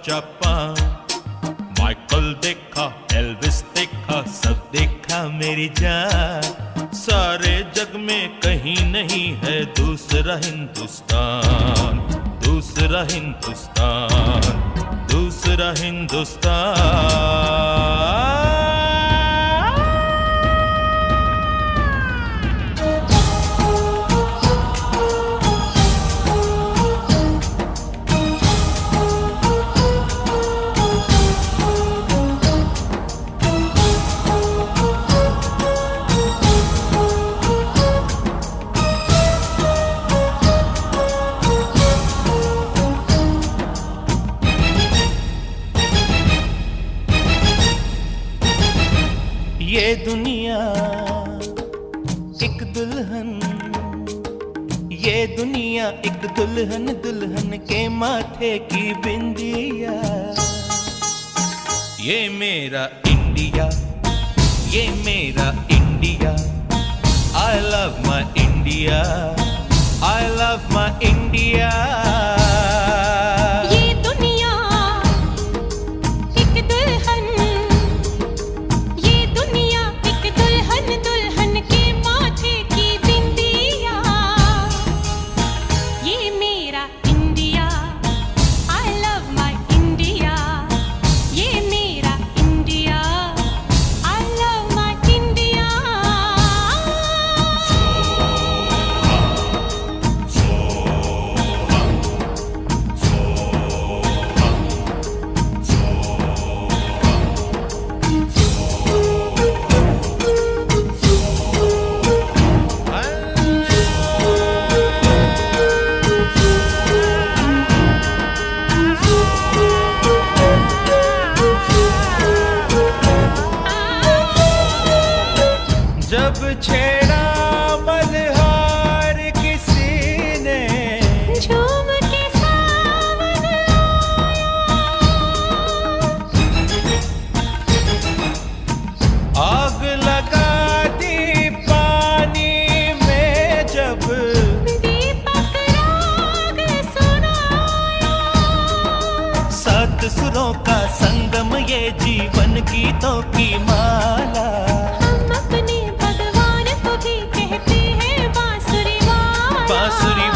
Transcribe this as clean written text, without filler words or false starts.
Japan, Michael देखा, Elvis देखा, सब देखा मेरी जान। सारे जग में कहीं नहीं है दूसरा हिंदुस्तान, दूसरा हिंदुस्तान, दूसरा हिंदुस्तान। ये दुनिया एक दुल्हन, ये दुनिया एक दुल्हन, दुल्हन के माथे की बिंदिया। ये मेरा इंडिया, ये मेरा India. I love my India, I love my India। जब छेड़ा मल्हार किसी ने, झूम के सावन आग लगा दी पानी में, जब दीपक राग सुनाया। सात सुरों का संगम, ये जीवन गीतों की माला। बांसुरी